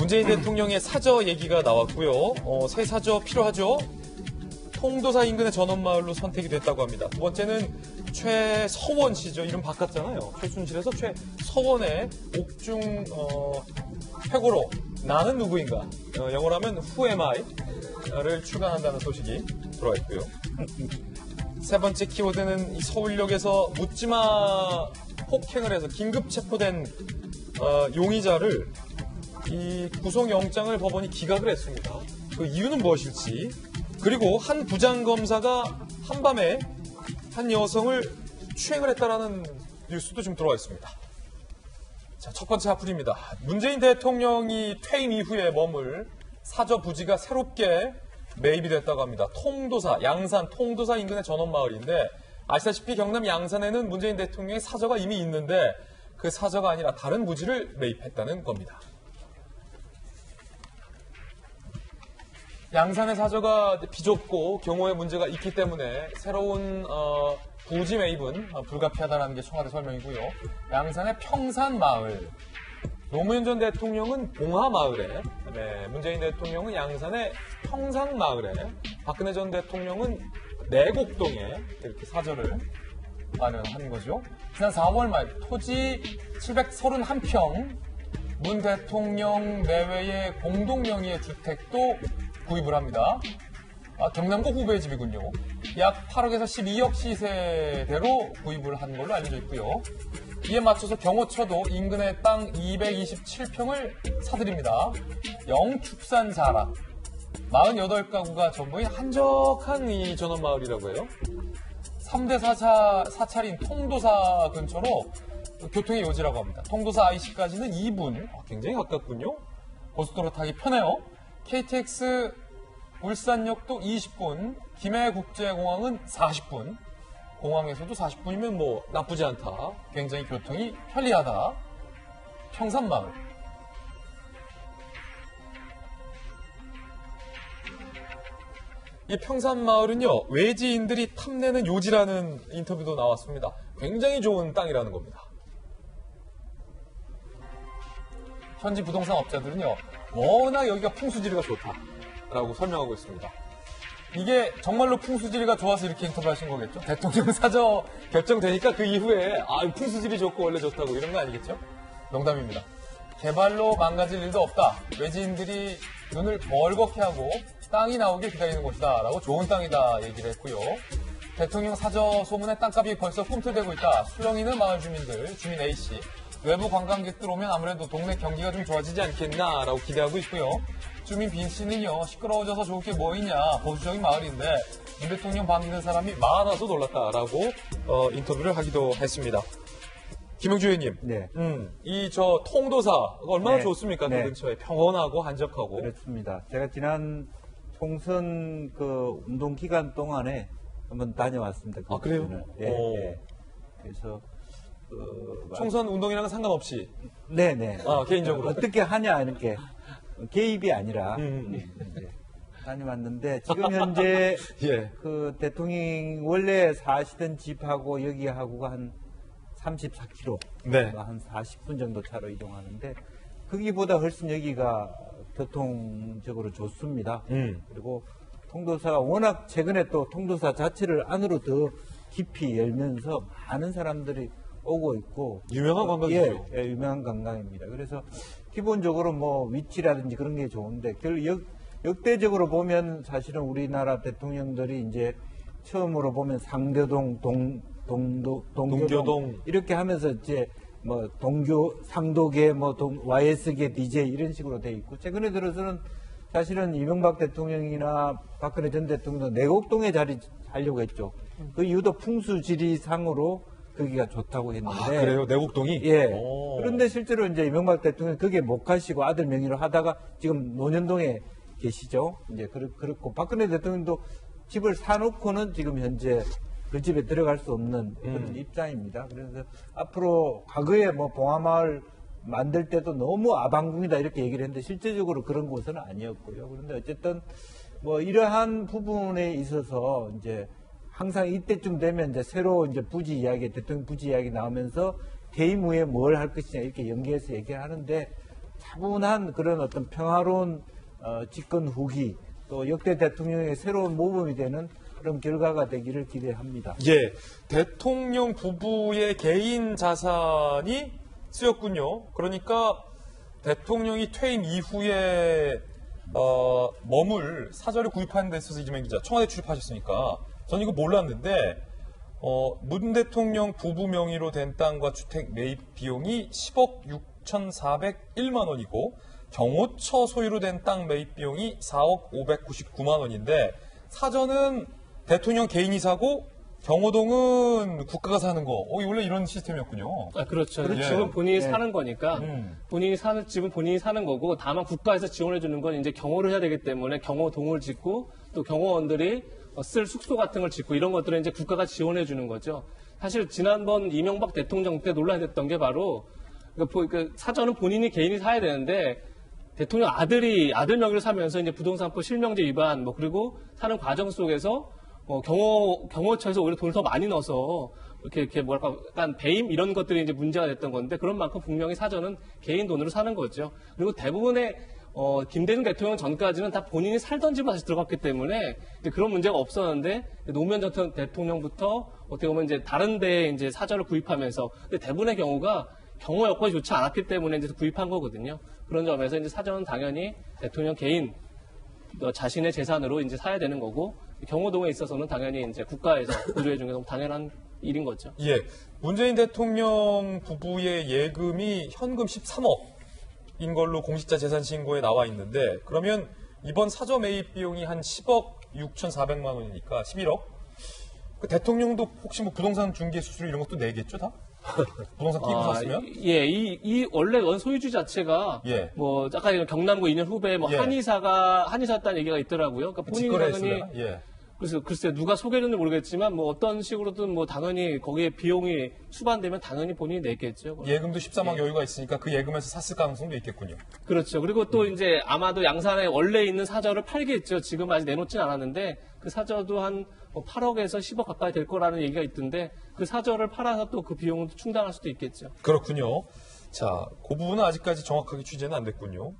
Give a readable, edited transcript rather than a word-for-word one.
문재인 대통령의 사저 얘기가 나왔고요. 새 사저 필요하죠? 통도사 인근의 전원마을로 선택이 됐다고 합니다. 두 번째는 최서원 씨죠. 이름 바꿨잖아요. 최순실에서 최서원의 옥중 회고록 나는 누구인가, 영어로 하면 Who am I?를 출간한다는 소식이 들어와 있고요. 세 번째 키워드는 이 서울역에서 묻지마 폭행을 해서 긴급 체포된 용의자를 이 구속영장을 법원이 기각을 했습니다. 그 이유는 무엇일지, 그리고 한 부장검사가 한밤에 한 여성을 추행을 했다라는 뉴스도 좀 들어와 있습니다. 자, 첫 번째 하풀입니다. 문재인 대통령이 퇴임 이후에 머물 사저 부지가 새롭게 매입이 됐다고 합니다. 통도사, 양산 통도사 인근의 전원마을인데, 아시다시피 경남 양산에는 문재인 대통령의 사저가 이미 있는데 그 사저가 아니라 다른 부지를 매입했다는 겁니다. 양산의 사저가 비좁고 경호에 문제가 있기 때문에 새로운 부지 매입은 불가피하다는 게 청와대 설명이고요. 양산의 평산마을, 노무현 전 대통령은 봉하마을에, 문재인 대통령은 양산의 평산마을에, 박근혜 전 대통령은 내곡동에 이렇게 사저를 마련한 거죠. 지난 4월 말 토지 731평, 문 대통령 내외의 공동 명의의 주택도 구입을 합니다. 경남고 후배의 집이군요. 약 8억에서 12억 시세대로 구입을 한 걸로 알려져 있고요. 이에 맞춰서 경호처도 인근의 땅 227평을 사들입니다. 영축산사라 48가구가 전부인 한적한 이 전원마을이라고 해요. 3대 사찰인 통도사 근처로 교통의 요지라고 합니다. 통도사 IC까지는 2분, 굉장히 가깝군요. 고속도로 타기 편해요. KTX 울산역도 20분, 김해국제공항은 40분, 공항에서도 40분이면 뭐 나쁘지 않다. 굉장히 교통이 편리하다. 평산마을. 이 평산마을은요, 외지인들이 탐내는 요지라는 인터뷰도 나왔습니다. 굉장히 좋은 땅이라는 겁니다. 현지 부동산 업자들은요, 워낙 여기가 풍수지리가 좋다라고 설명하고 있습니다. 이게 정말로 풍수지리가 좋아서 이렇게 인터뷰하신 거겠죠? 대통령 사저 결정되니까 그 이후에 풍수지리 좋고 원래 좋다고 이런 거 아니겠죠? 농담입니다. 개발로 망가질 일도 없다. 외지인들이 눈을 벌겋게 하고 땅이 나오길 기다리는 곳이다 라고 좋은 땅이다 얘기를 했고요. 대통령 사저 소문에 땅값이 벌써 꿈틀대고 있다. 술렁이는 마을 주민들, 주민 A씨. 외부 관광객들 오면 아무래도 동네 경기가 좀 좋아지지 않겠나 라고 기대하고 있고요. 주민 B씨는요, 시끄러워져서 좋을 게 뭐 있냐, 보수적인 마을인데 문 대통령 반기는 사람이 많아서 놀랐다라고 인터뷰를 하기도 했습니다. 김영주 의원님, 네. 이 통도사 얼마나 네. 좋습니까? 그 네. 근처에 평온하고 한적하고. 그렇습니다. 제가 지난 총선 그 운동 기간 동안에 한번 다녀왔습니다. 아, 그래요? 예, 예. 그래서 총선 운동이랑은 상관없이. 네네. 개인적으로. 어떻게 하냐 이렇게 개입이 아니라 이제 다녀왔는데 지금 현재 예. 그 대통령이 원래 사시던 집하고 여기하고가 한 34km, 네. 한 40분 정도 차로 이동하는데 거기보다 훨씬 여기가 교통적으로 좋습니다. 그리고 통도사가 워낙 최근에 또 통도사 자체를 안으로 더 깊이 열면서 많은 사람들이 오고 있고 유명한 관광지죠. 예, 유명한 관광입니다. 그래서 기본적으로 뭐 위치라든지 그런 게 좋은데 역대적으로 보면 사실은 우리나라 대통령들이 이제 처음으로 보면 상대동, 동교동 이렇게 하면서 이제 뭐 상도계, YS계 DJ 이런 식으로 돼 있고 최근에 들어서는 사실은 이명박 대통령이나 박근혜 전 대통령도 내곡동에 자리하려고 했죠. 그 이유도 풍수지리상으로 거기가 좋다고 했는데. 그래요? 내곡동이? 예. 오. 그런데 실제로 이제 이명박 대통령 거기에 못 가시고 아들 명의로 하다가 지금 노년동에 계시죠. 이제 그렇고 박근혜 대통령도 집을 사놓고는 지금 현재 그 집에 들어갈 수 없는 그런 입장입니다. 그래서 앞으로 과거에 봉하마을 만들 때도 너무 아방궁이다 이렇게 얘기를 했는데 실제적으로 그런 곳은 아니었고요. 그런데 어쨌든 이러한 부분에 있어서 이제 항상 이때쯤 되면 이제 새로 이제 부지 이야기, 대통령 부지 이야기 나오면서 퇴임 후에 뭘 할 것이냐 이렇게 연계해서 얘기를 하는데 차분한 그런 어떤 평화로운 집권 후기 또 역대 대통령의 새로운 모범이 되는 그런 결과가 되기를 기대합니다. 예, 대통령 부부의 개인 자산이 쓰였군요. 그러니까 대통령이 퇴임 이후에 머물 사저를 구입하는 데 있어서 이재명 기자 청와대 출입하셨으니까 전 이거 몰랐는데 문 대통령 부부 명의로 된 땅과 주택 매입 비용이 10억 6,401만 원이고 경호처 소유로 된 땅 매입 비용이 4억 599만 원인데 사저는 대통령 개인이 사고 경호동은 국가가 사는 거. 원래 이런 시스템이었군요. 아, 그렇죠. 그렇죠. 집은 본인이 예. 사는 거니까 본인이 사는 집은 본인이 사는 거고 다만 국가에서 지원해 주는 건 이제 경호를 해야 되기 때문에 경호동을 짓고 또 경호원들이 쓸 숙소 같은 걸 짓고 이런 것들은 이제 국가가 지원해 주는 거죠. 사실 지난번 이명박 대통령 때 논란이 됐던 게 바로 그 사저는 본인이 개인이 사야 되는데 대통령 아들 명의로 사면서 이제 부동산법 실명제 위반 그리고 사는 과정 속에서 경호처에서 오히려 돈을 더 많이 넣어서 이렇게 뭐랄까 약간 배임 이런 것들이 이제 문제가 됐던 건데 그런 만큼 분명히 사저는 개인 돈으로 사는 거죠. 그리고 대부분의 김대중 대통령 전까지는 다 본인이 살던 집으로 다시 들어갔기 때문에 이제 그런 문제가 없었는데 노무현 전 대통령부터 어떻게 보면 이제 다른 데에 이제 사저를 구입하면서 근데 대부분의 경우가 경호 여건이 좋지 않았기 때문에 이제 구입한 거거든요. 그런 점에서 이제 사저는 당연히 대통령 개인 자신의 재산으로 이제 사야 되는 거고 경호동에 있어서는 당연히 이제 국가에서 보조해 주는 게 너무 당연한 일인 거죠. 예, 문재인 대통령 부부의 예금이 현금 13억인 걸로 공직자 재산 신고에 나와 있는데 그러면 이번 사저 매입 비용이 한 10억 6,400만 원이니까 11억? 그 대통령도 혹시 뭐 부동산 중개 수수료 이런 것도 내겠죠, 다? 부동산 끼고 샀으면? 예, 이 원래 원소유주 자체가 예. 뭐 아까 경남고 2년 후배 뭐 예. 한의사였다는 얘기가 있더라고요. 그러니까 본인이 당연히 직거래했으면? 예. 그래서 글쎄 누가 소개했는지 모르겠지만 뭐 어떤 식으로든 뭐 당연히 거기에 비용이 수반되면 당연히 본인이 내겠죠. 예금도 13억 여유가 있으니까 그 예금에서 샀을 가능성도 있겠군요. 그렇죠. 그리고 또 이제 아마도 양산에 원래 있는 사저를 팔겠죠. 지금 아직 내놓진 않았는데 그 사저도 한 8억에서 10억 가까이 될 거라는 얘기가 있던데 그 사저를 팔아서 또 그 비용을 충당할 수도 있겠죠. 그렇군요. 자, 그 부분은 아직까지 정확하게 취재는 안 됐군요.